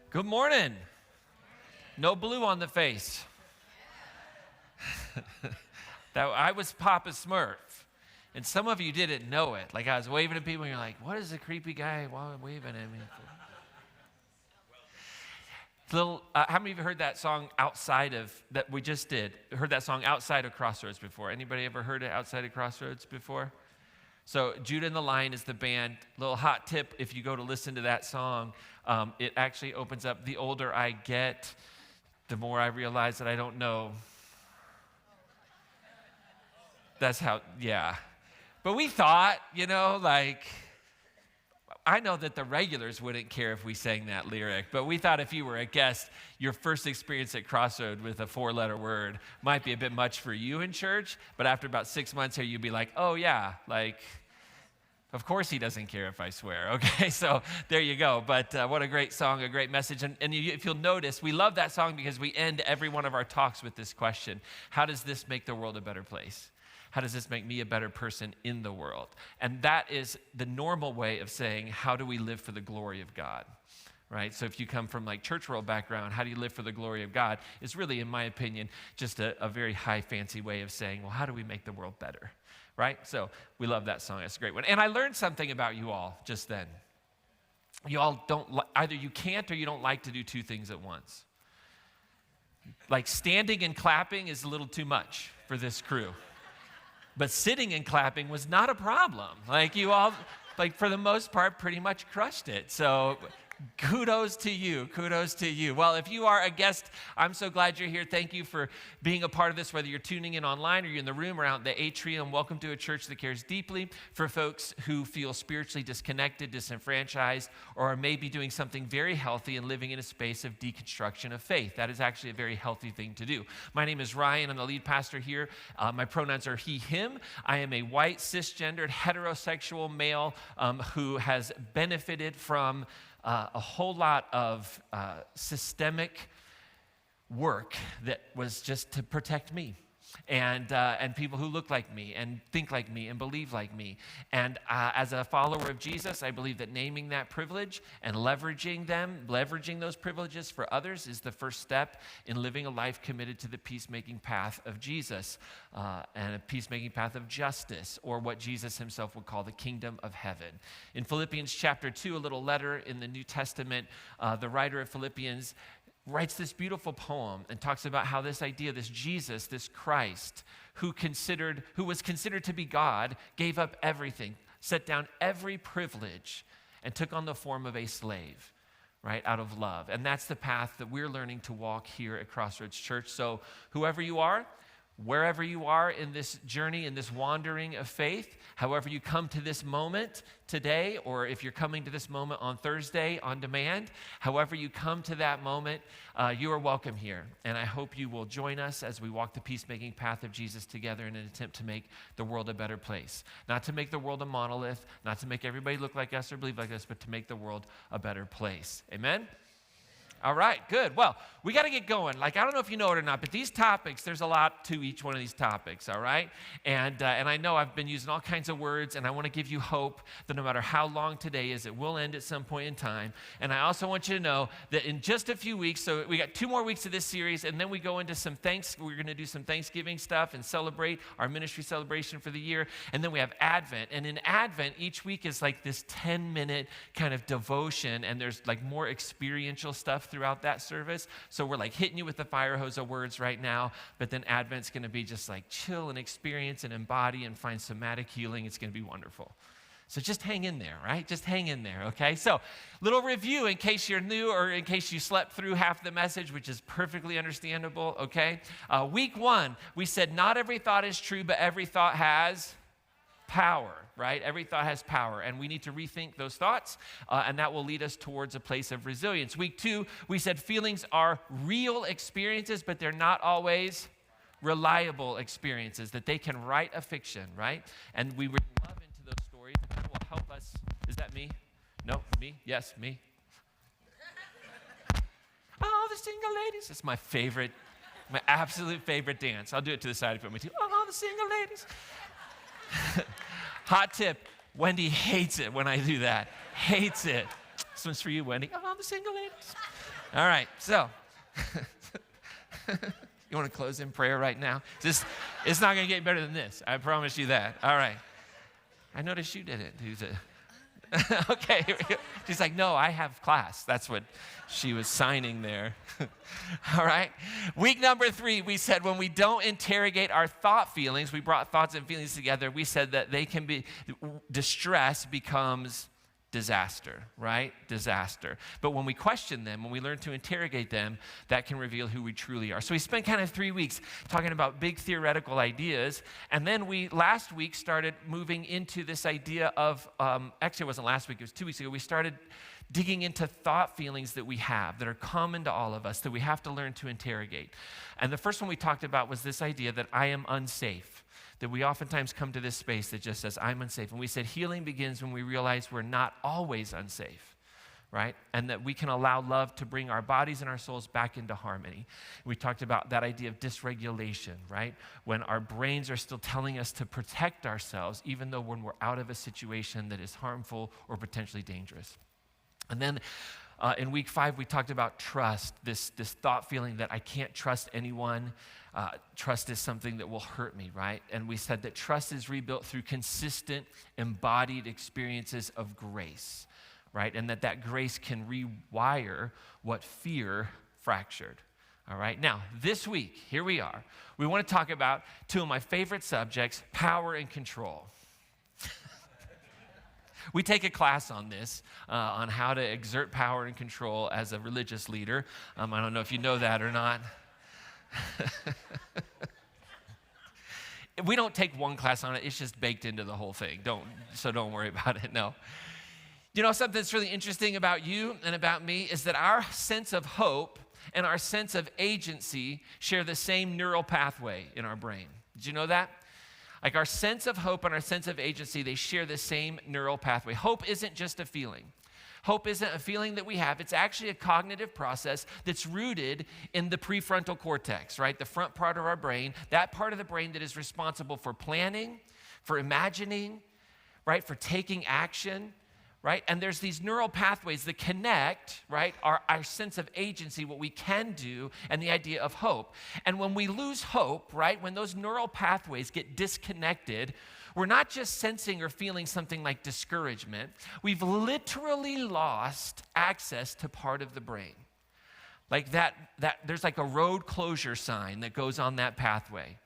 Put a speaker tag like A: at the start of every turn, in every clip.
A: Good morning. No blue on the face. I was Papa Smurf. And some of you didn't know it. Like I was waving at people and you're like, what is the creepy guy waving at me? How many of you heard that song that we just did? Heard that song Outside of Crossroads before? Anybody ever heard it Outside of Crossroads before? So Judah and the Lion is the band. Little hot tip, if you go to listen to that song, it actually opens up, the older I get, the more I realize that I don't know. That's how, yeah. But we thought, I know that the regulars wouldn't care if we sang that lyric, but we thought if you were a guest, your first experience at Crossroad with a 4-letter word might be a bit much for you in church, but after about 6 months here, you'd be like, oh yeah, of course he doesn't care if I swear, okay? So there you go. But what a great song, a great message. And if you'll notice, we love that song because we end every one of our talks with this question: how does this make the world a better place? How does this make me a better person in the world? And that is the normal way of saying, how do we live for the glory of God? Right? So if you come from church world background, how do you live for the glory of God? Is really, in my opinion, just a very high fancy way of saying, well, how do we make the world better? Right? So we love that song. It's a great one. And I learned something about you all just then. You all either you can't or you don't like to do two things at once. Like standing and clapping is a little too much for this crew. But sitting and clapping was not a problem. You all, for the most part, pretty much crushed it. So kudos to you. Kudos to you. Well, if you are a guest, I'm so glad you're here. Thank you for being a part of this, whether you're tuning in online or you're in the room or out in the atrium. Welcome to a church that cares deeply for folks who feel spiritually disconnected, disenfranchised, or are maybe doing something very healthy and living in a space of deconstruction of faith. That is actually a very healthy thing to do. My name is Ryan. I'm the lead pastor here. My pronouns are he, him. I am a white, cisgendered, heterosexual male who has benefited from a whole lot of systemic work that was just to protect me and people who look like me and think like me and believe like me. And as a follower of Jesus, I believe that naming that privilege and leveraging those privileges for others is the first step in living a life committed to the peacemaking path of Jesus and a peacemaking path of justice, or what Jesus himself would call the kingdom of heaven. In Philippians chapter 2, a little letter in the New Testament, the writer of Philippians writes this beautiful poem and talks about how this idea, this Jesus, this Christ, who was considered to be God, gave up everything, set down every privilege, and took on the form of a slave, right, out of love. And that's the path that we're learning to walk here at Crossroads Church. So whoever you are, wherever you are in this journey, in this wandering of faith, however you come to this moment today, or if you're coming to this moment on Thursday on demand, however you come to that moment, you are welcome here. And I hope you will join us as we walk the peacemaking path of Jesus together in an attempt to make the world a better place. Not to make the world a monolith, not to make everybody look like us or believe like us, but to make the world a better place. Amen? All right, good. Well, we got to get going. I don't know if you know it or not, but these topics, there's a lot to each one of these topics, all right? And I know I've been using all kinds of words, and I want to give you hope that no matter how long today is, it will end at some point in time. And I also want you to know that in just a few weeks, so we got 2 more weeks of this series, and then we go into we're going to do some Thanksgiving stuff and celebrate our ministry celebration for the year. And then we have Advent. And in Advent, each week is this 10-minute kind of devotion, and there's more experiential stuff throughout that service. So we're hitting you with the fire hose of words right now, but then Advent's going to be just chill and experience and embody and find somatic healing. It's going to be wonderful. So just hang in there, right? Just hang in there, okay? So little review in case you're new or in case you slept through half the message, which is perfectly understandable, okay? Week 1, we said not every thought is true, but every thought has power, right? Every thought has power, and we need to rethink those thoughts, and that will lead us towards a place of resilience. Week 2, we said feelings are real experiences, but they're not always reliable experiences, that they can write a fiction, right? And we would love into those stories, and that will help us. Is that me? No, me? Yes, me. All the single ladies. It's my favorite, my absolute favorite dance. I'll do it to the side if you want me to. All the single ladies. Hot tip, Wendy hates it when I do that. Hates it. This one's for you, Wendy. All the single ladies. All right, so you want to close in prayer right now? It's not going to get better than this. I promise you that. All right. I noticed you did it. Okay, here we go. She's like, no, I have class. That's what she was signing there. All right. Week number 3, we said when we don't interrogate our thought feelings, we brought thoughts and feelings together. We said that they can be, distress becomes disaster, right? Disaster. But when we question them, when we learn to interrogate them, that can reveal who we truly are. So we spent kind of 3 weeks talking about big theoretical ideas. And then we, last week, started moving into this idea of, actually it wasn't last week, it was 2 weeks ago, we started digging into thought feelings that we have, that are common to all of us, that we have to learn to interrogate. And the first one we talked about was this idea that I am unsafe. That we oftentimes come to this space that just says, I'm unsafe. And we said healing begins when we realize we're not always unsafe, right? And that we can allow love to bring our bodies and our souls back into harmony. We talked about that idea of dysregulation, right? When our brains are still telling us to protect ourselves, even though when we're out of a situation that is harmful or potentially dangerous. And then in week 5, we talked about trust, this thought feeling that I can't trust anyone. Trust is something that will hurt me, right? And we said that trust is rebuilt through consistent, embodied experiences of grace, right? And that grace can rewire what fear fractured, all right? Now, this week, here we are. We want to talk about 2 of my favorite subjects, power and control. We take a class on this, on how to exert power and control as a religious leader. I don't know if you know that or not. We don't take one class on it. It's just baked into the whole thing. Don't worry about it, no. You know, something that's really interesting about you and about me is that our sense of hope and our sense of agency share the same neural pathway in our brain. Did you know that? Like our sense of hope and our sense of agency, they share the same neural pathway. Hope isn't just a feeling. Hope isn't a feeling that we have. It's actually a cognitive process that's rooted in the prefrontal cortex, right? The front part of our brain, that part of the brain that is responsible for planning, for imagining, right? For taking action, right? And there's these neural pathways that connect, right? Our sense of agency, what we can do, and the idea of hope. And when we lose hope, right? When those neural pathways get disconnected, we're not just sensing or feeling something like discouragement. We've literally lost access to part of the brain. Like that there's like a road closure sign that goes on that pathway,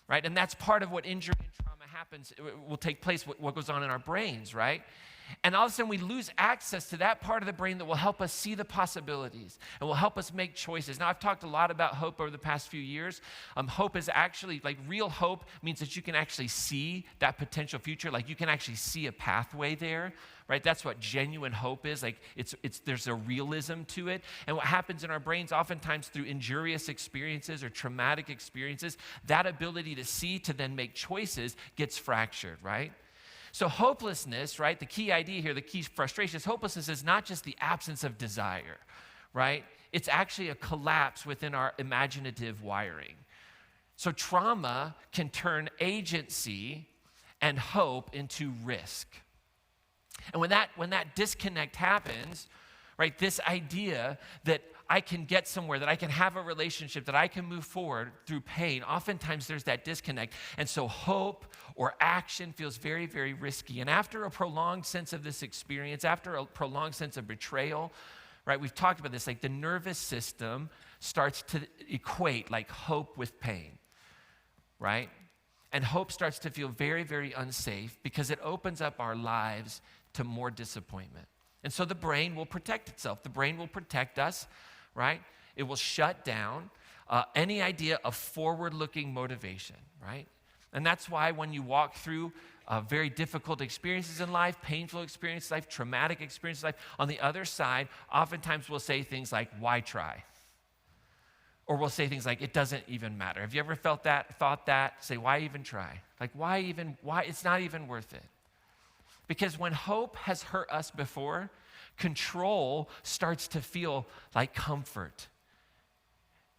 A: right? And that's part of what injury and trauma happens, will take place, what goes on in our brains, right? And all of a sudden we lose access to that part of the brain that will help us see the possibilities and will help us make choices. Now, I've talked a lot about hope over the past few years. Hope is actually, like real hope means that you can actually see that potential future. Like you can actually see a pathway there, right? That's what genuine hope is. Like there's a realism to it. And what happens in our brains oftentimes through injurious experiences or traumatic experiences, that ability to see, to then make choices gets fractured, right? So hopelessness, right, the key idea here, the key frustration is hopelessness is not just the absence of desire, right? It's actually a collapse within our imaginative wiring. So trauma can turn agency and hope into risk. And when that disconnect happens, right, this idea that I can get somewhere, that I can have a relationship, that I can move forward through pain, oftentimes there's that disconnect. And so hope or action feels very, very risky. And after a prolonged sense of this experience, after a prolonged sense of betrayal, right, we've talked about this, like the nervous system starts to equate like hope with pain, right? And hope starts to feel very, very unsafe because it opens up our lives to more disappointment. And so the brain will protect itself. The brain will protect us, right? It will shut down any idea of forward-looking motivation, right? And that's why when you walk through very difficult experiences in life, painful experiences in life, traumatic experiences in life, on the other side, oftentimes we'll say things like, why try? Or we'll say things like, it doesn't even matter. Have you ever felt that, thought that? Say, why even try? Like, why? It's not even worth it. Because when hope has hurt us before, Control starts to feel like comfort.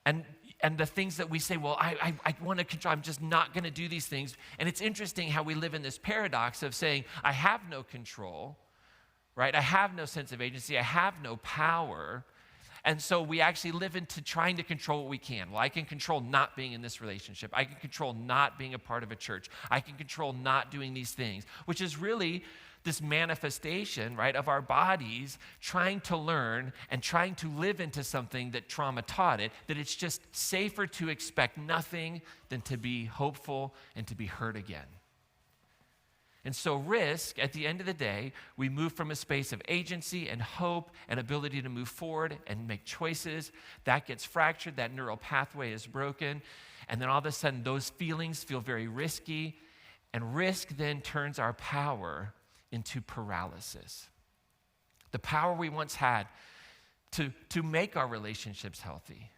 A: And the things that we say, well, I want to control, I'm just not going to do these things. And it's interesting how we live in this paradox of saying, I have no control, right? I have no sense of agency. I have no power. And so we actually live into trying to control what we can. Well, I can control not being in this relationship. I can control not being a part of a church. I can control not doing these things, which is really this manifestation, right, of our bodies trying to learn and trying to live into something that trauma taught it, that it's just safer to expect nothing than to be hopeful and to be hurt again. And so risk, at the end of the day, we move from a space of agency and hope and ability to move forward and make choices. That gets fractured, that neural pathway is broken, and then all of a sudden those feelings feel very risky, and risk then turns our power into paralysis. The power we once had to make our relationships healthy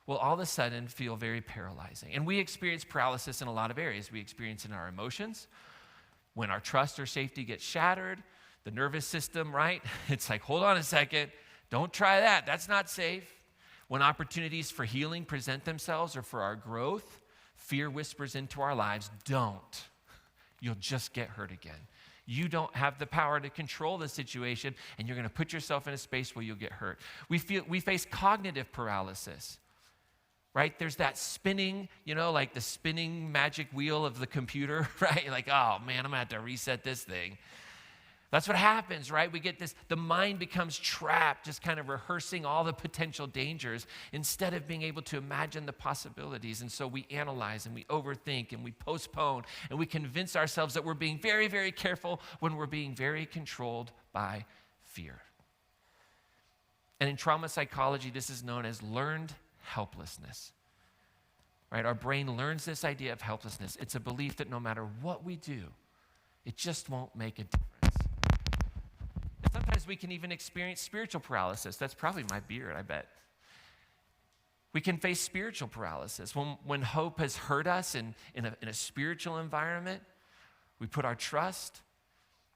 A: will all of a sudden feel very paralyzing. And we experience paralysis in a lot of areas. We experience it in our emotions. When our trust or safety gets shattered, the nervous system, right? It's like, hold on a second, don't try that, that's not safe. When opportunities for healing present themselves or for our growth, fear whispers into our lives, don't. You'll just get hurt again. You don't have the power to control the situation, and you're going to put yourself in a space where you'll get hurt. We face cognitive paralysis, right? There's that spinning, like the spinning magic wheel of the computer, right? Like, oh man, I'm going to have to reset this thing. That's what happens, right? We get this, the mind becomes trapped, just kind of rehearsing all the potential dangers instead of being able to imagine the possibilities. And so we analyze and we overthink and we postpone and we convince ourselves that we're being very, very careful when we're being very controlled by fear. And in trauma psychology, this is known as learned helplessness, right? Our brain learns this idea of helplessness. It's a belief that no matter what we do, it just won't make a difference. Sometimes we can even experience spiritual paralysis. That's probably my beard, I bet. We can face spiritual paralysis. When hope has hurt us in a spiritual environment, we put our trust.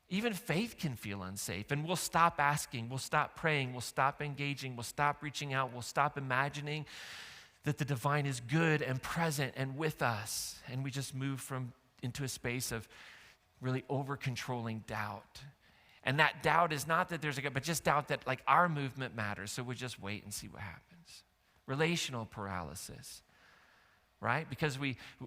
A: Even faith can feel unsafe, and we'll stop asking, we'll stop praying, we'll stop engaging, we'll stop reaching out, we'll stop imagining that the divine is good and present and with us, and we just move into a space of really over-controlling doubt. And that doubt is not that there's a God, but just doubt that like our movement matters. So we'll just wait and see what happens. Relational paralysis, right? Because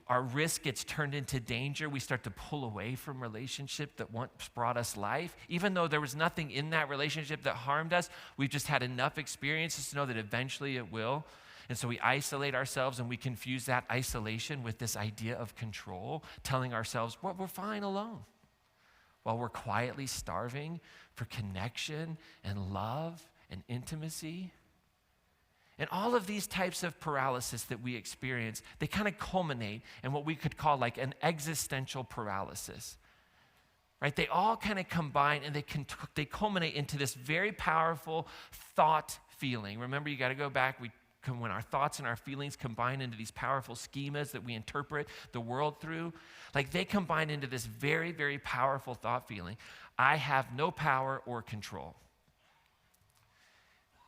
A: our risk gets turned into danger. We start to pull away from relationship that once brought us life. Even though there was nothing in that relationship that harmed us, we've just had enough experiences to know that eventually it will. And so we isolate ourselves and we confuse that isolation with this idea of control, telling ourselves, well, we're fine alone. While we're quietly starving for connection and love and intimacy. And all of these types of paralysis that we experience, they kind of culminate in what we could call like an existential paralysis, right? They all kind of combine and they culminate into this very powerful thought feeling. Remember, you got to go back, when our thoughts and our feelings combine into these powerful schemas that we interpret the world through, like they combine into this very, very powerful thought feeling. I have no power or control.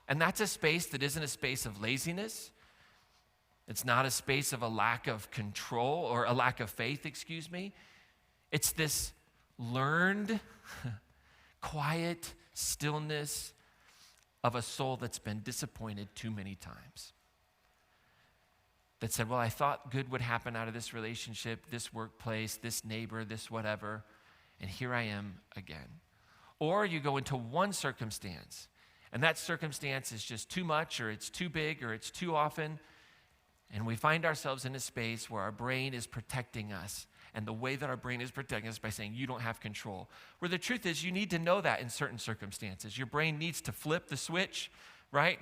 A: And that's a space that isn't a space of laziness. It's not a space of a lack of control or a lack of faith, It's this learned, quiet stillness of a soul that's been disappointed too many times. That said, well, I thought good would happen out of this relationship, this workplace, this neighbor, this whatever, and here I am again. Or you go into one circumstance, and that circumstance is just too much, or it's too big, or it's too often, and we find ourselves in a space where our brain is protecting us. And the way that our brain is protecting us by saying, you don't have control. Where the truth is, you need to know that in certain circumstances. Your brain needs to flip the switch, right?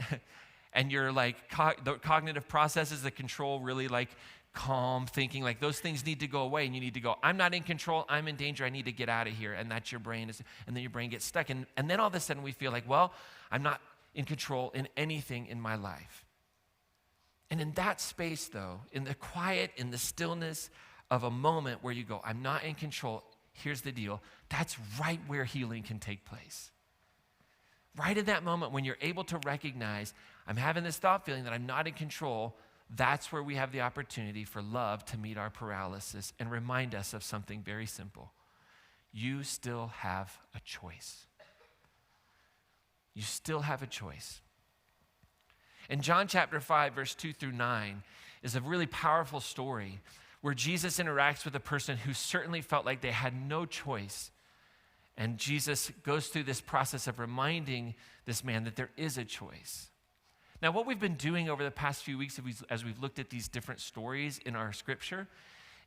A: And your the cognitive processes that control really like calm thinking, like those things need to go away. And you need to go, I'm not in control, I'm in danger, I need to get out of here. And that's your brain, and then your brain gets stuck. And then all of a sudden we feel like, well, I'm not in control in anything in my life. And in that space though, in the quiet, in the stillness, of a moment where you go, I'm not in control, here's the deal, that's right where healing can take place. Right in that moment when you're able to recognize, I'm having this thought feeling that I'm not in control, that's where we have the opportunity for love to meet our paralysis and remind us of something very simple. You still have a choice. You still have a choice. In John chapter 5, verse 2 through 9 is a really powerful story where Jesus interacts with a person who certainly felt like they had no choice. And Jesus goes through this process of reminding this man that there is a choice. Now, what we've been doing over the past few weeks as we've looked at these different stories in our scripture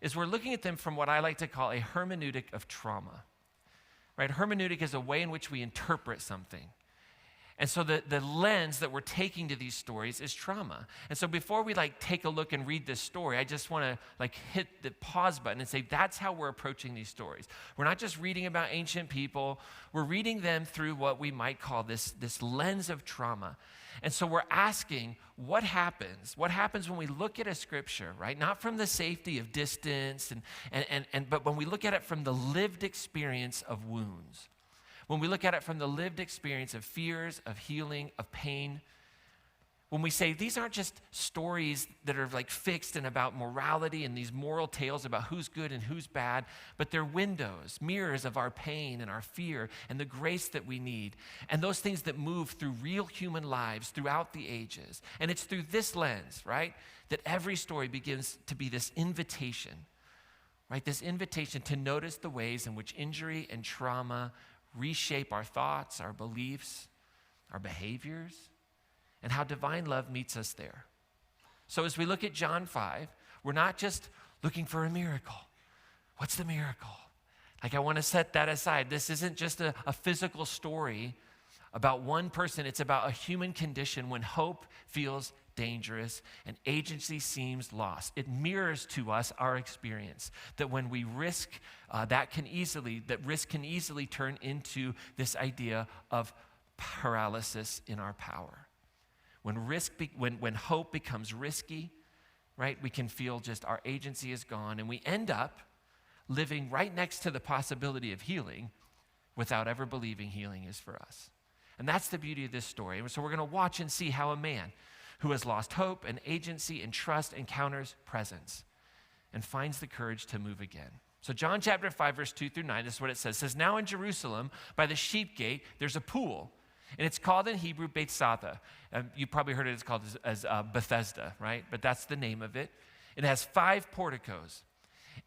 A: is we're looking at them from what I like to call a hermeneutic of trauma. Right? Hermeneutic is a way in which we interpret something. And so the lens that we're taking to these stories is trauma. And so before we take a look and read this story, I just want to hit the pause button and say that's how we're approaching these stories. We're not just reading about ancient people. We're reading them through what we might call this lens of trauma. And so we're asking, what happens? What happens when we look at a scripture, right? Not from the safety of distance, but when we look at it from the lived experience of wounds. When we look at it from the lived experience of fears, of healing, of pain, when we say these aren't just stories that are fixed and about morality and these moral tales about who's good and who's bad, but they're windows, mirrors of our pain and our fear and the grace that we need and those things that move through real human lives throughout the ages. And it's through this lens, right, that every story begins to be this invitation, right, this invitation to notice the ways in which injury and trauma reshape our thoughts, our beliefs, our behaviors, and how divine love meets us there. So as we look at John 5, we're not just looking for a miracle. What's the miracle? I want to set that aside. This isn't just a physical story about one person. It's about a human condition when hope feels dangerous and agency seems lost. It mirrors to us our experience that when we risk, risk can easily turn into this idea of paralysis in our power. When hope becomes risky, right, we can feel just our agency is gone, and we end up living right next to the possibility of healing without ever believing healing is for us. And that's the beauty of this story. And so we're going to watch and see how a man who has lost hope and agency and trust encounters presence and finds the courage to move again. So John chapter 5, verse 2 through 9, this is what it says. It says, now in Jerusalem, by the sheep gate, there's a pool. And it's called in Hebrew Bethesda. You probably heard it's called as Bethesda, right? But that's the name of it. It has 5 porticos.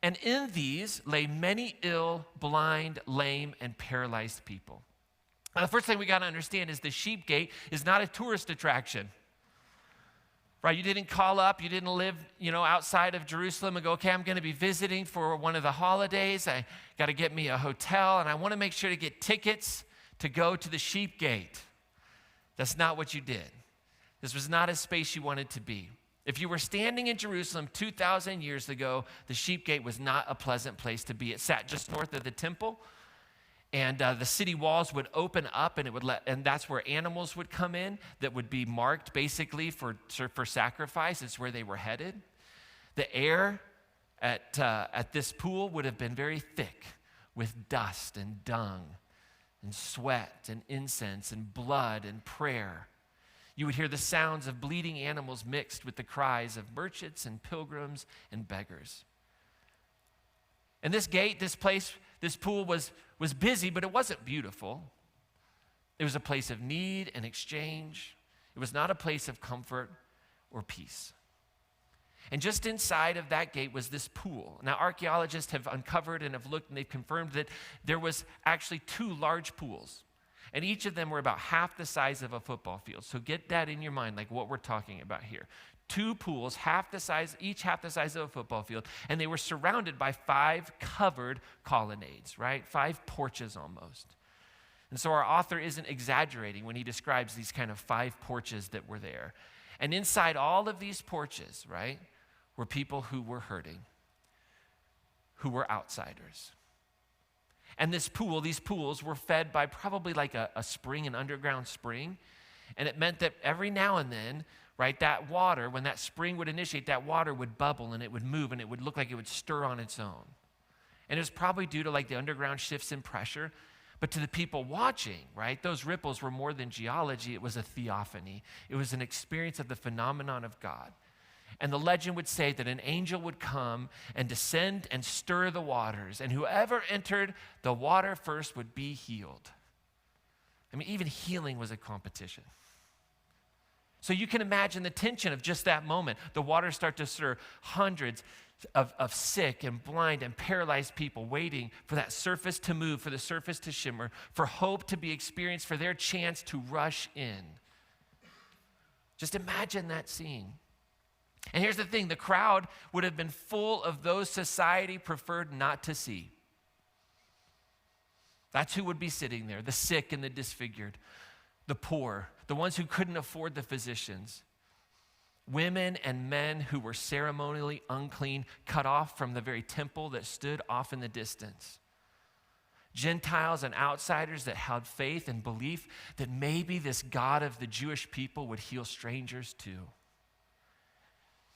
A: And in these lay many ill, blind, lame, and paralyzed people. Now, the first thing we got to understand is the sheep gate is not a tourist attraction. Right, you didn't call up, you didn't live, outside of Jerusalem and go, okay, I'm going to be visiting for one of the holidays. I got to get me a hotel, and I want to make sure to get tickets to go to the sheep gate. That's not what you did. This was not a space you wanted to be. If you were standing in Jerusalem 2,000 years ago, the sheep gate was not a pleasant place to be. It sat just north of the temple. And the city walls would open up, and that's where animals would come in that would be marked basically for sacrifice. It's where they were headed. The air at this pool would have been very thick with dust and dung and sweat and incense and blood and prayer. You would hear the sounds of bleeding animals mixed with the cries of merchants and pilgrims and beggars. And this gate, this place, this pool was busy, but it wasn't beautiful. It was a place of need and exchange. It was not a place of comfort or peace. And just inside of that gate was this pool. Now, archaeologists have uncovered and have looked, and they've confirmed that there was actually 2 large pools. And each of them were about half the size of a football field. So get that in your mind, what we're talking about here. 2 pools, each half the size of a football field, and they were surrounded by 5 covered colonnades, right? 5 porches almost. And so our author isn't exaggerating when he describes these kind of 5 porches that were there. And inside all of these porches, right, were people who were hurting, who were outsiders. And these pools were fed by probably a spring, an underground spring. And it meant that every now and then, right, that water, when that spring would initiate, that water would bubble and it would move and it would look like it would stir on its own. And it was probably due to the underground shifts in pressure. But to the people watching, right, those ripples were more than geology. It was a theophany. It was an experience of the phenomenon of God. And the legend would say that an angel would come and descend and stir the waters, and whoever entered the water first would be healed. I mean, even healing was a competition. So you can imagine the tension of just that moment. The waters start to stir, hundreds of sick and blind and paralyzed people waiting for that surface to move, for the surface to shimmer, for hope to be experienced, for their chance to rush in. Just imagine that scene. And here's the thing, the crowd would have been full of those society preferred not to see. That's who would be sitting there, the sick and the disfigured, the poor, the ones who couldn't afford the physicians, women and men who were ceremonially unclean, cut off from the very temple that stood off in the distance. Gentiles and outsiders that held faith and belief that maybe this God of the Jewish people would heal strangers too.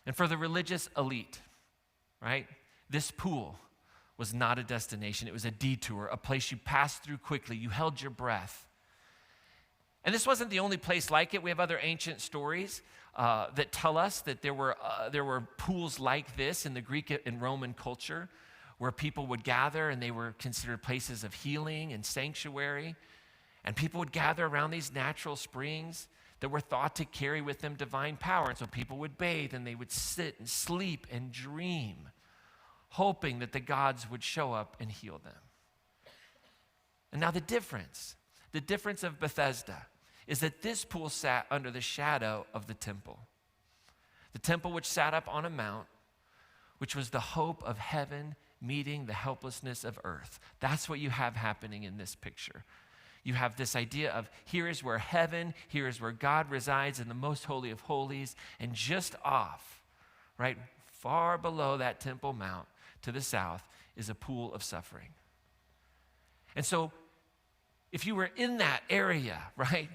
A: And for the religious elite, right, this pool was not a destination. It was a detour, a place you passed through quickly. You held your breath. And this wasn't the only place like it. We have other ancient stories that tell us that there were pools like this in the Greek and Roman culture where people would gather, and they were considered places of healing and sanctuary. And people would gather around these natural springs that were thought to carry with them divine power. And so people would bathe, and they would sit and sleep and dream, hoping that the gods would show up and heal them. And now the difference of Bethesda is that this pool sat under the shadow of the temple. The temple which sat up on a mount, which was the hope of heaven meeting the helplessness of earth. That's what you have happening in this picture. You have this idea of here is where heaven, here is where God resides in the most holy of holies, and just off, right, far below that Temple Mount to the south is a pool of suffering. And so if you were in that area, right,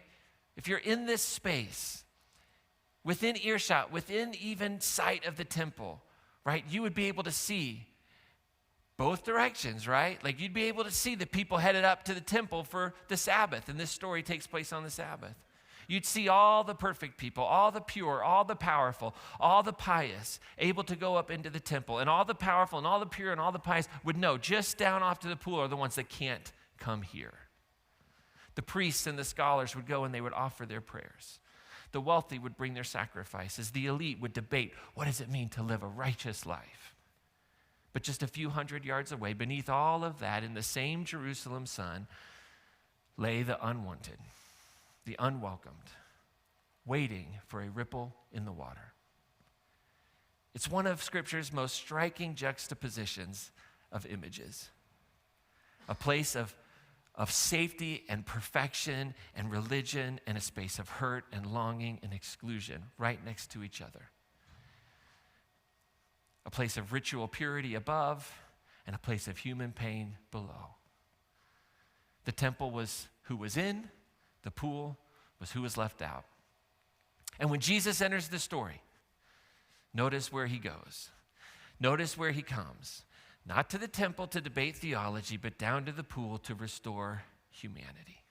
A: if you're in this space, within earshot, within even sight of the temple, right, you would be able to see both directions, right? Like you'd be able to see the people headed up to the temple for the Sabbath, and this story takes place on the Sabbath. You'd see all the perfect people, all the pure, all the powerful, all the pious, able to go up into the temple, and all the powerful and all the pure and all the pious would know just down off to the pool are the ones that can't come here. The priests and the scholars would go and they would offer their prayers. The wealthy would bring their sacrifices. The elite would debate, what does it mean to live a righteous life? But just a few hundred yards away, beneath all of that, in the same Jerusalem sun, lay the unwanted, the unwelcomed, waiting for a ripple in the water. It's one of Scripture's most striking juxtapositions of images. A place of safety and perfection and religion, and a space of hurt and longing and exclusion right next to each other. A place of ritual purity above, and a place of human pain below. The temple was who was in, the pool was who was left out. And when Jesus enters the story, notice where he goes. Notice where he comes. Not to the temple to debate theology, but down to the pool to restore humanity.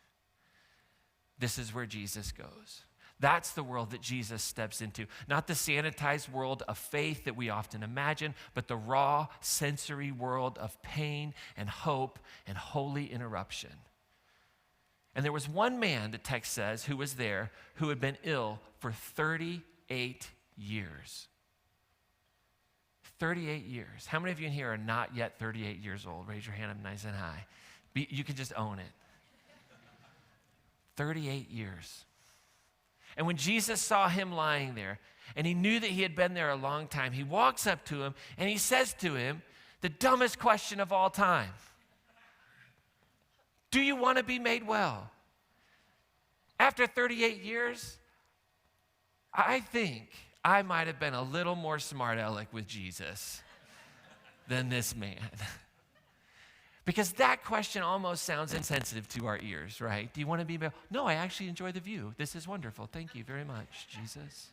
A: This is where Jesus goes. That's the world that Jesus steps into. Not the sanitized world of faith that we often imagine, but the raw, sensory world of pain and hope and holy interruption. And there was one man, the text says, who was there, who had been ill for 38 years. 38 years. How many of you in here are not yet 38 years old? Raise your hand up nice and high. You can just own it. 38 years. And when Jesus saw him lying there, and he knew that he had been there a long time, he walks up to him and he says to him the dumbest question of all time. Do you want to be made well? After 38 years, I think I might have been a little more smart aleck with Jesus than this man. Because that question almost sounds insensitive to our ears, right? Do you want to be made? No, I actually enjoy the view. This is wonderful. Thank you very much, Jesus.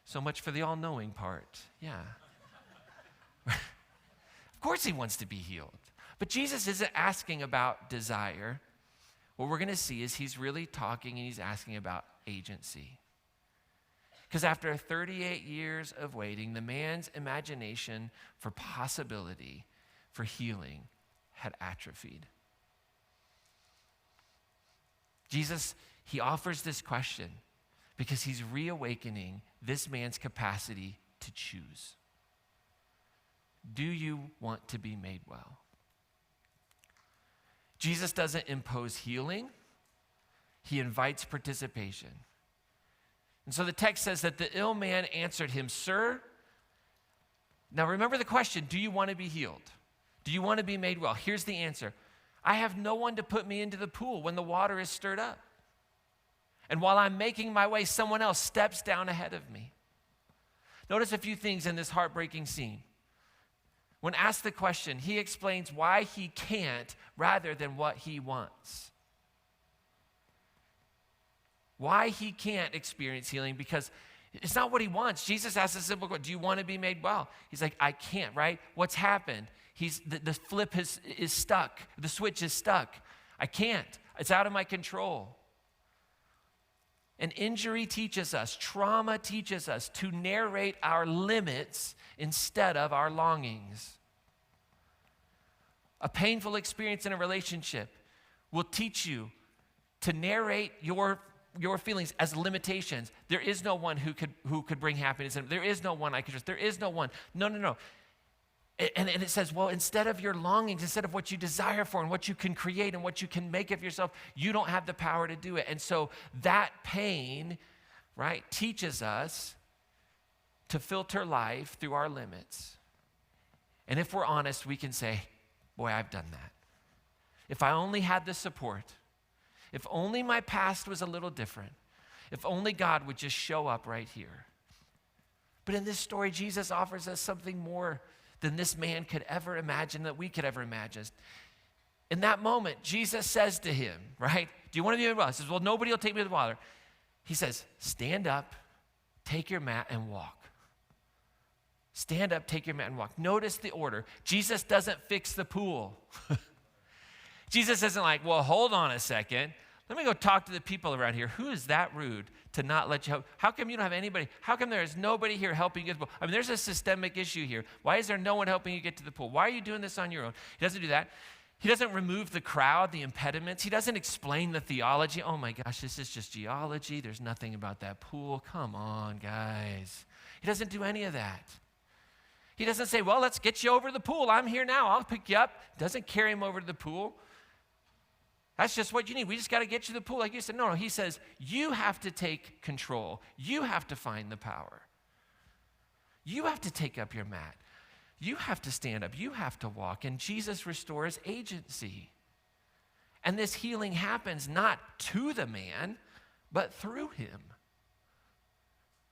A: So much for the all-knowing part. Yeah. Of course he wants to be healed. But Jesus isn't asking about desire. what we're going to see is he's really talking and he's asking about agency. Because after 38 years of waiting, the man's imagination for possibility, for healing, had atrophied. Jesus, he offers this question because he's reawakening this man's capacity to choose. Do you want to be made well? Jesus doesn't impose healing. He invites participation. And so the text says that the ill man answered him, "Sir," now remember the question, do you want to be healed? Do you want to be made well? Here's the answer. "I have no one to put me into the pool when the water is stirred up. And while I'm making my way, someone else steps down ahead of me." Notice a few things in this heartbreaking scene. When asked the question, he explains why he can't rather than what he wants. Why he can't experience healing, because it's not what he wants. Jesus asks a simple question, do you want to be made well? He's like, I can't, right? What's happened? The flip is stuck. The switch is stuck. I can't. It's out of my control. And injury teaches us, trauma teaches us to narrate our limits instead of our longings. A painful experience in a relationship will teach you to narrate your feelings as limitations. There is no one who could bring happiness. There is no one I could trust. There is no one. No. And it says, well, instead of your longings, instead of what you desire for and what you can create and what you can make of yourself, you don't have the power to do it. And so that pain, right, teaches us to filter life through our limits. And if we're honest, we can say, boy, I've done that. If I only had the support, if only my past was a little different, if only God would just show up right here. But in this story, Jesus offers us something more than this man could ever imagine, that we could ever imagine. In that moment, Jesus says to him, right, do you want to be made well? He says, well, nobody will take me to the water. He says, stand up, take your mat, and walk. Stand up, take your mat, and walk. Notice the order. Jesus doesn't fix the pool. Jesus isn't like, well, hold on a second. Let me go talk to the people around here. Who is that rude to not let you help? How come you don't have anybody? How come there is nobody here helping you get to the pool? I mean, there's a systemic issue here. Why is there no one helping you get to the pool? Why are you doing this on your own? He doesn't do that. He doesn't remove the crowd, the impediments. He doesn't explain the theology. Oh my gosh, this is just geology. There's nothing about that pool. Come on, guys. He doesn't do any of that. He doesn't say, well, let's get you over to the pool. I'm here now. I'll pick you up. Doesn't carry him over to the pool. That's just what you need. We just got to get you to the pool. Like you said, no. He says, you have to take control. You have to find the power. You have to take up your mat. You have to stand up. You have to walk. And Jesus restores agency. And this healing happens not to the man, but through him.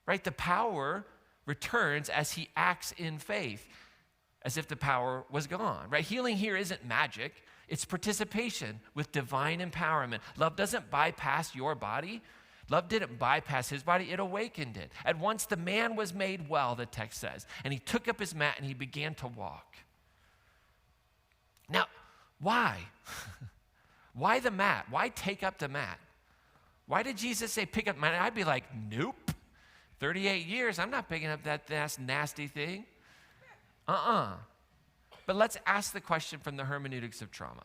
A: Right? The power returns as he acts in faith, as if the power was gone. Right? Healing here isn't magic. It's participation with divine empowerment. Love doesn't bypass your body. Love didn't bypass his body. It awakened it. At once the man was made well, the text says, and he took up his mat and he began to walk. Now, why? Why the mat? Why take up the mat? Why did Jesus say pick up the mat? I'd be like, nope. 38 years, I'm not picking up that nasty thing. But let's ask the question from the hermeneutics of trauma.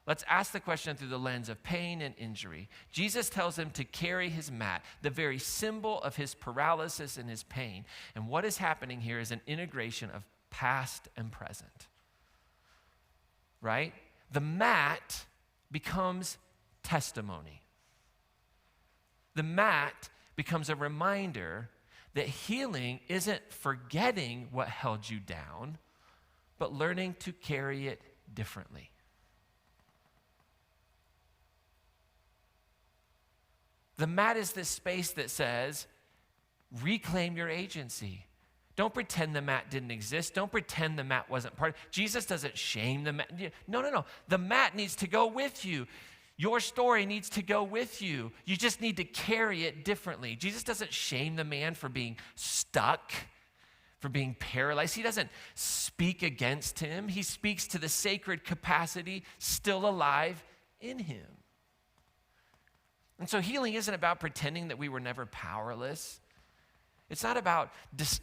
A: Let's ask the question through the lens of pain and injury. Jesus tells him to carry his mat, the very symbol of his paralysis and his pain. And what is happening here is an integration of past and present. Right? The mat becomes testimony. The mat becomes a reminder that healing isn't forgetting what held you down, but learning to carry it differently. The mat is this space that says, reclaim your agency. Don't pretend the mat didn't exist. Don't pretend the mat wasn't part. Jesus doesn't shame the mat. No. The mat needs to go with you. Your story needs to go with you. You just need to carry it differently. Jesus doesn't shame the man for being stuck, for being paralyzed. He doesn't speak against him. He speaks to the sacred capacity still alive in him. And so healing isn't about pretending that we were never powerless. It's not about,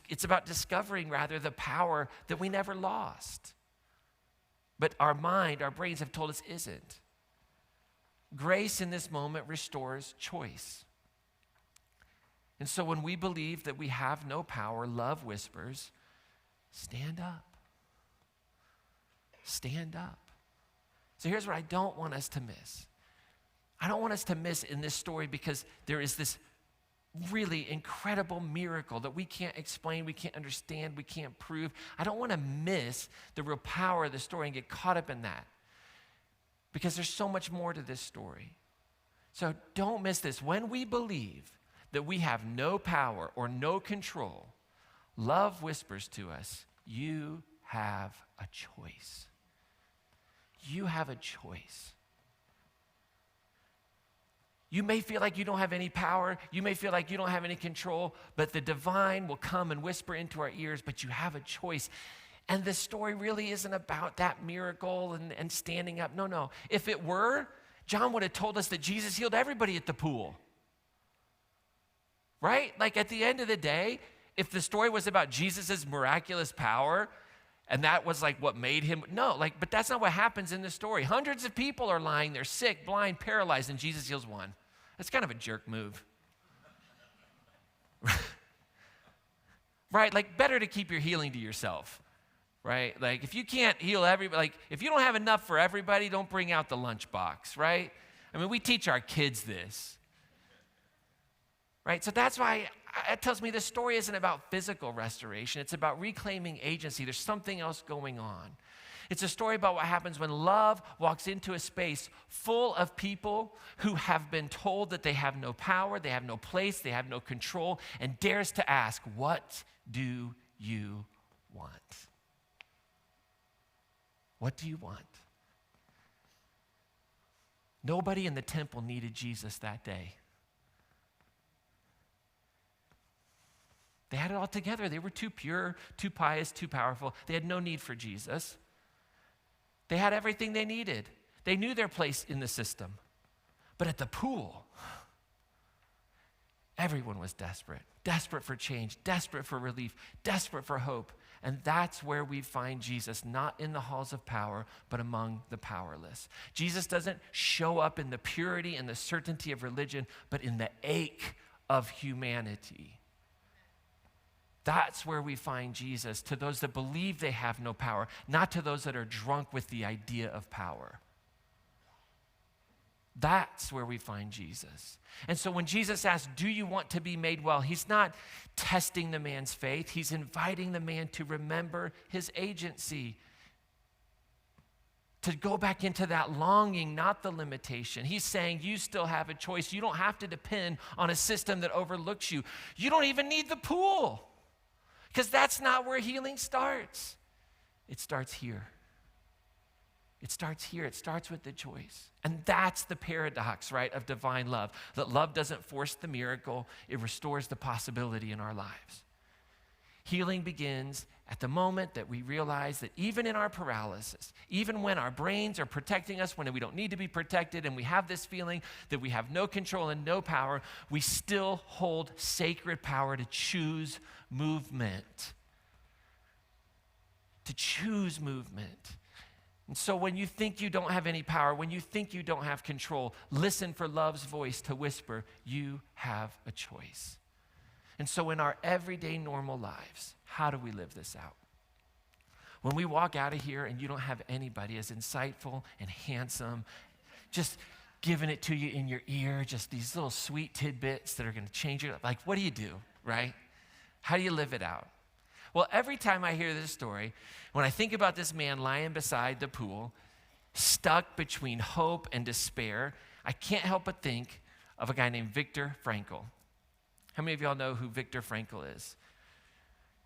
A: it's about discovering rather the power that we never lost. But our mind, our brains have told us isn't. Grace in this moment restores choice. And so when we believe that we have no power, love whispers, stand up. Stand up. So here's what I don't want us to miss. I don't want us to miss in this story because there is this really incredible miracle that we can't explain, we can't understand, we can't prove. I don't want to miss the real power of the story and get caught up in that because there's so much more to this story. So don't miss this. When we believe that we have no power or no control, love whispers to us, you have a choice. You have a choice. You may feel like you don't have any power. You may feel like you don't have any control, but the divine will come and whisper into our ears, but you have a choice. And this story really isn't about that miracle and standing up. No. If it were, John would have told us that Jesus healed everybody at the pool. Right? Like at the end of the day, if the story was about Jesus' miraculous power, and that was like what made him, but that's not what happens in the story. Hundreds of people are lying there, sick, blind, paralyzed, and Jesus heals one. That's kind of a jerk move. Right? Like better to keep your healing to yourself. Right? Like if you can't heal everybody, like if you don't have enough for everybody, don't bring out the lunchbox, right? I mean, we teach our kids this. Right? So that's why it tells me this story isn't about physical restoration. It's about reclaiming agency. There's something else going on. It's a story about what happens when love walks into a space full of people who have been told that they have no power, they have no place, they have no control, and dares to ask, what do you want? What do you want? Nobody in the temple needed Jesus that day. They had it all together. They were too pure, too pious, too powerful. They had no need for Jesus. They had everything they needed. They knew their place in the system. But at the pool, everyone was desperate. Desperate for change, desperate for relief, desperate for hope. And that's where we find Jesus, not in the halls of power, but among the powerless. Jesus doesn't show up in the purity and the certainty of religion, but in the ache of humanity. That's where we find Jesus, to those that believe they have no power, not to those that are drunk with the idea of power. That's where we find Jesus. And so when Jesus asks, do you want to be made well? He's not testing the man's faith. He's inviting the man to remember his agency, to go back into that longing, not the limitation. He's saying you still have a choice. You don't have to depend on a system that overlooks you. You don't even need the pool. Because that's not where healing starts. It starts here. It starts here. It starts with the choice. And that's the paradox, right, of divine love. That love doesn't force the miracle. It restores the possibility in our lives. Healing begins at the moment that we realize that even in our paralysis, even when our brains are protecting us when we don't need to be protected, and we have this feeling that we have no control and no power, we still hold sacred power to choose movement. To choose movement. And so when you think you don't have any power, when you think you don't have control, listen for love's voice to whisper, you have a choice. And so in our everyday normal lives, how do we live this out? When we walk out of here and you don't have anybody as insightful and handsome, just giving it to you in your ear, just these little sweet tidbits that are going to change your life, like what do you do, right? How do you live it out? Well, every time I hear this story, when I think about this man lying beside the pool, stuck between hope and despair, I can't help but think of a guy named Viktor Frankl. How many of y'all know who Viktor Frankl is?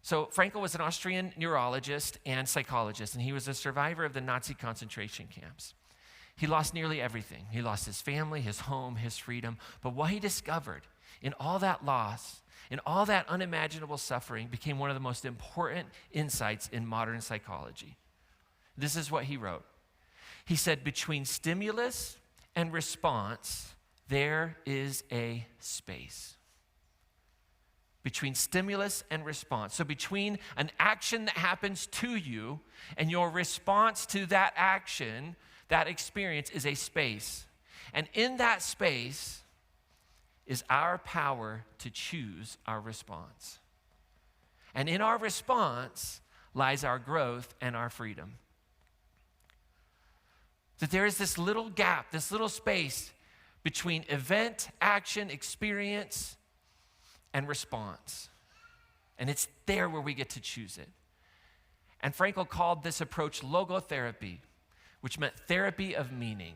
A: So Frankl was an Austrian neurologist and psychologist, and he was a survivor of the Nazi concentration camps. He lost nearly everything. He lost his family, his home, his freedom. But what he discovered in all that loss, in all that unimaginable suffering, became one of the most important insights in modern psychology. This is what he wrote. He said, between stimulus and response, there is a space between stimulus and response. So between an action that happens to you and your response to that action, that experience is a space. And in that space is our power to choose our response. And in our response lies our growth and our freedom. That there is this little gap, this little space between event, action, experience, and response. And it's there where we get to choose it. And Frankl called this approach logotherapy, which meant therapy of meaning,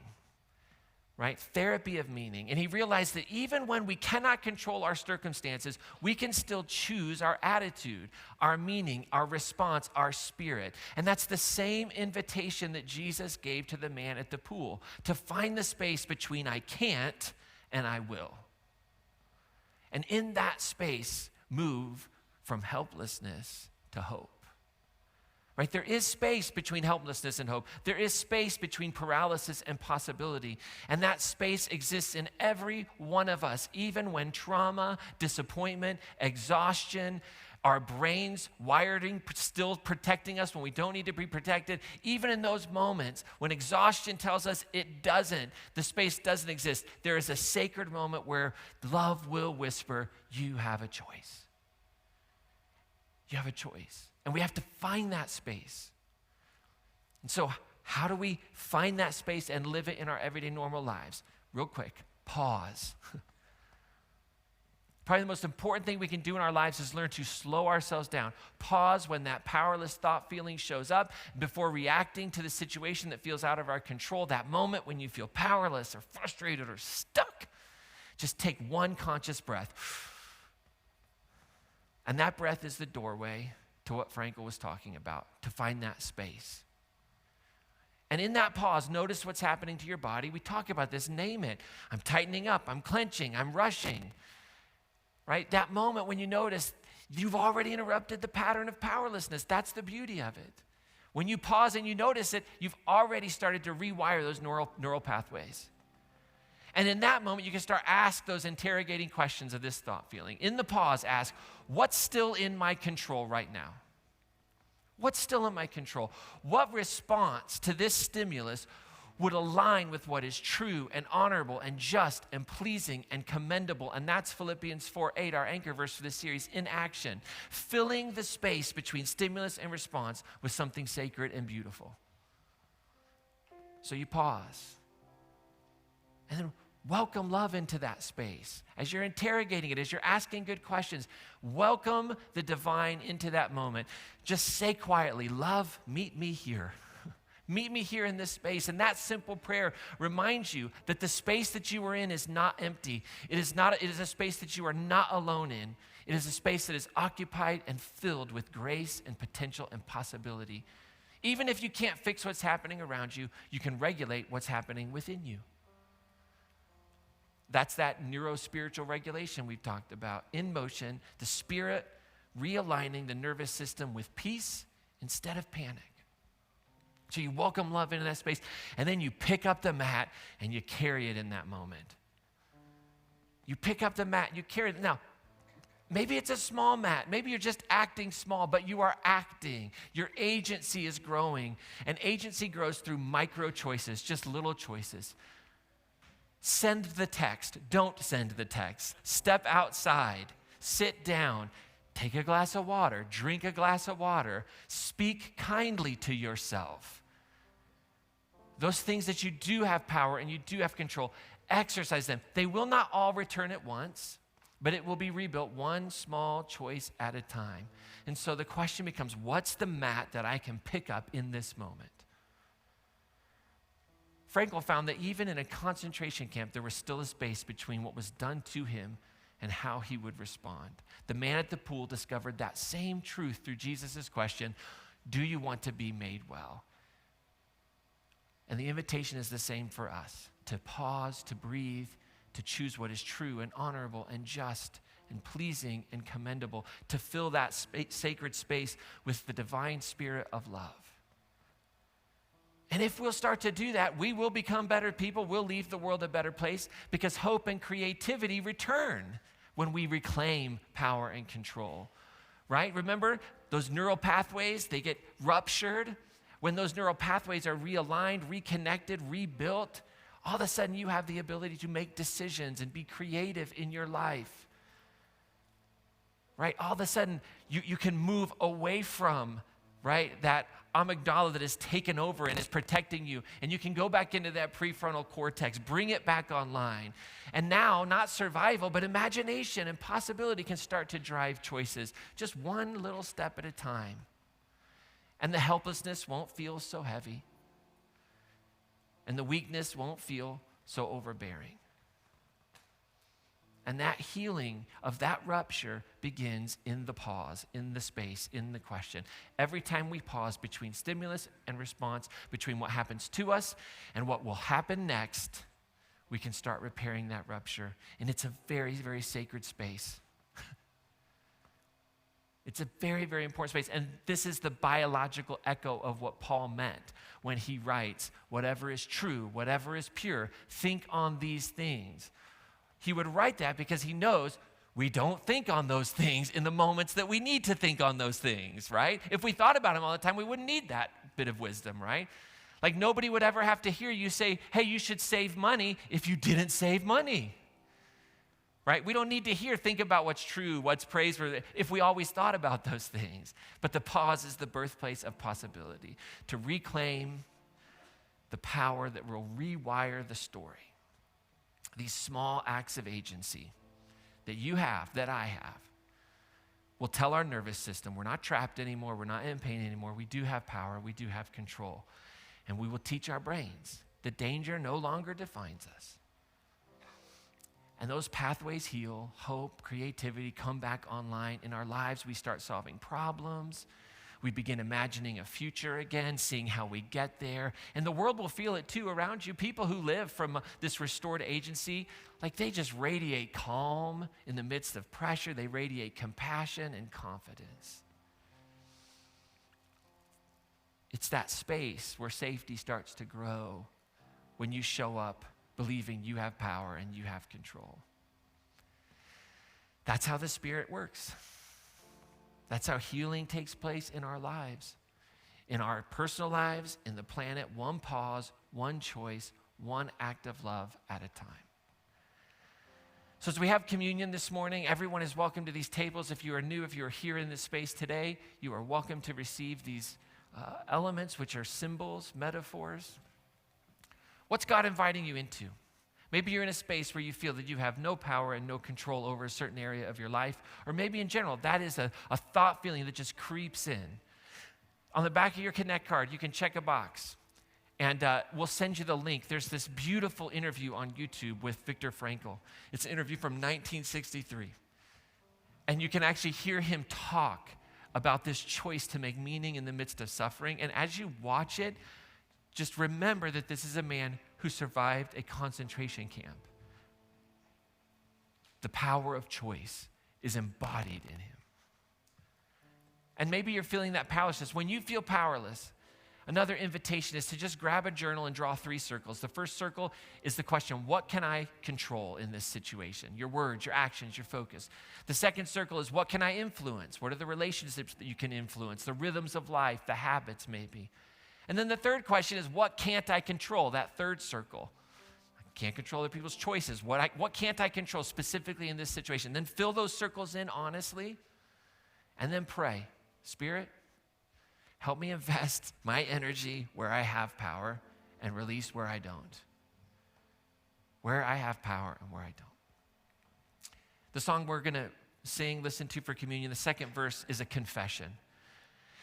A: right? Therapy of meaning. And he realized that even when we cannot control our circumstances, we can still choose our attitude, our meaning, our response, our spirit. And that's the same invitation that Jesus gave to the man at the pool, to find the space between I can't and I will. And in that space, move from helplessness to hope. Right? There is space between helplessness and hope. There is space between paralysis and possibility. And that space exists in every one of us, even when trauma, disappointment, exhaustion, our brains wiring still protecting us when we don't need to be protected. Even in those moments when exhaustion tells us the space doesn't exist, there is a sacred moment where love will whisper, you have a choice. You have a choice. And we have to find that space. And so how do we find that space and live it in our everyday normal lives? Real quick, pause. Probably the most important thing we can do in our lives is learn to slow ourselves down. Pause when that powerless thought feeling shows up before reacting to the situation that feels out of our control. That moment when you feel powerless or frustrated or stuck. Just take one conscious breath. And that breath is the doorway to what Frankl was talking about, to find that space. And in that pause, notice what's happening to your body. We talk about this, name it. I'm tightening up, I'm clenching, I'm rushing. Right? That moment when you notice you've already interrupted the pattern of powerlessness. That's the beauty of it. When you pause and you notice it, you've already started to rewire those neural pathways. And in that moment, you can start ask those interrogating questions of this thought feeling. In the pause, ask, what's still in my control right now? What's still in my control? What response to this stimulus would align with what is true and honorable and just and pleasing and commendable? And that's Philippians 4:8, our anchor verse for this series, in action. Filling the space between stimulus and response with something sacred and beautiful. So you pause. And then welcome love into that space. As you're interrogating it, as you're asking good questions, welcome the divine into that moment. Just say quietly, love, meet me here. Meet me here in this space. And that simple prayer reminds you that the space that you are in is not empty. It is a space that you are not alone in. It is a space that is occupied and filled with grace and potential and possibility. Even if you can't fix what's happening around you, you can regulate what's happening within you. That's that neuro-spiritual regulation we've talked about. In motion, the spirit realigning the nervous system with peace instead of panic. So you welcome love into that space, and then you pick up the mat and you carry it in that moment. You pick up the mat, you carry it. Now, maybe it's a small mat. Maybe you're just acting small, but you are acting. Your agency is growing, and agency grows through micro choices, just little choices. Send the text. Don't send the text. Step outside. Sit down. Take a glass of water. Drink a glass of water. Speak kindly to yourself. Those things that you do have power and you do have control, exercise them. They will not all return at once, but it will be rebuilt one small choice at a time. And so the question becomes, what's the mat that I can pick up in this moment? Frankl found that even in a concentration camp, there was still a space between what was done to him and how he would respond. The man at the pool discovered that same truth through Jesus' question, do you want to be made well? And the invitation is the same for us, to pause, to breathe, to choose what is true and honorable and just and pleasing and commendable, to fill that sacred space with the divine spirit of love. And if we'll start to do that, we will become better people. We'll leave the world a better place because hope and creativity return when we reclaim power and control, right? Remember, those neural pathways, they get ruptured. When those neural pathways are realigned, reconnected, rebuilt, all of a sudden you have the ability to make decisions and be creative in your life, right? All of a sudden you can move away from, right, that amygdala that has taken over and is protecting you. And you can go back into that prefrontal cortex, bring it back online. And now, not survival, but imagination and possibility can start to drive choices, just one little step at a time. And the helplessness won't feel so heavy. And the weakness won't feel so overbearing. And that healing of that rupture begins in the pause, in the space, in the question. Every time we pause between stimulus and response, between what happens to us and what will happen next, we can start repairing that rupture. And it's a very, very sacred space. It's a very, very important space. And this is the biological echo of what Paul meant when he writes, whatever is true, whatever is pure, think on these things. He would write that because he knows we don't think on those things in the moments that we need to think on those things, right? If we thought about them all the time, we wouldn't need that bit of wisdom, right? Like nobody would ever have to hear you say, hey, you should save money if you didn't save money, right? We don't need to hear, think about what's true, what's praiseworthy, if we always thought about those things. But the pause is the birthplace of possibility, to reclaim the power that will rewire the story. These small acts of agency that you have, that I have, will tell our nervous system we're not trapped anymore, we're not in pain anymore, we do have power, we do have control. And we will teach our brains that danger no longer defines us. And those pathways heal, hope, creativity come back online in our lives. We start solving problems. We begin imagining a future again, seeing how we get there. And the world will feel it too around you. People who live from this restored agency, like they just radiate calm in the midst of pressure. They radiate compassion and confidence. It's that space where safety starts to grow when you show up believing you have power and you have control. That's how the Spirit works. That's how healing takes place in our lives, in our personal lives, in the planet, one pause, one choice, one act of love at a time. So as we have communion this morning, everyone is welcome to these tables. If you are new, if you are here in this space today, you are welcome to receive these elements, which are symbols, metaphors. What's God inviting you into? Maybe you're in a space where you feel that you have no power and no control over a certain area of your life, or maybe in general, that is a thought feeling that just creeps in. On the back of your Connect card, you can check a box, and we'll send you the link. There's this beautiful interview on YouTube with Viktor Frankl. It's an interview from 1963, and you can actually hear him talk about this choice to make meaning in the midst of suffering. And as you watch it, just remember that this is a man who survived a concentration camp. The power of choice is embodied in him. And maybe you're feeling that powerlessness. When you feel powerless, another invitation is to just grab a journal and draw 3 circles. The first circle is the question, what can I control in this situation? Your words, your actions, your focus. The second circle is, what can I influence? What are the relationships that you can influence? The rhythms of life, the habits maybe. And then the third question is, what can't I control? That third circle. I can't control other people's choices. What can't I control specifically in this situation? Then fill those circles in honestly, and then pray. Spirit, help me invest my energy where I have power and release where I don't. Where I have power and where I don't. The song we're going to sing, listen to for communion, the second verse is a confession.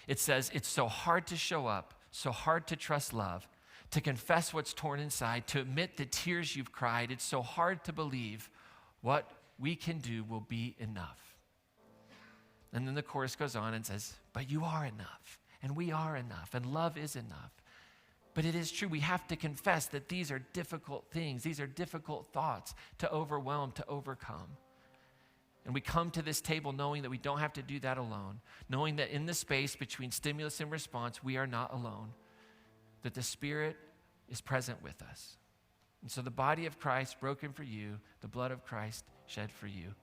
A: It says, it's so hard to show up, so hard to trust love, to confess what's torn inside, to admit the tears you've cried. It's so hard to believe what we can do will be enough. And then the chorus goes on and says, but you are enough, and we are enough, and love is enough. But it is true, we have to confess that these are difficult things. These are difficult thoughts to overwhelm, to overcome. And we come to this table knowing that we don't have to do that alone, knowing that in the space between stimulus and response, we are not alone. that the Spirit is present with us. And so the body of Christ broken for you, the blood of Christ shed for you.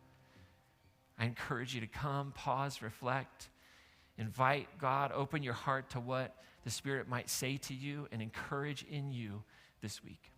A: I encourage you to come, pause, reflect, invite God, open your heart to what the Spirit might say to you and encourage in you this week.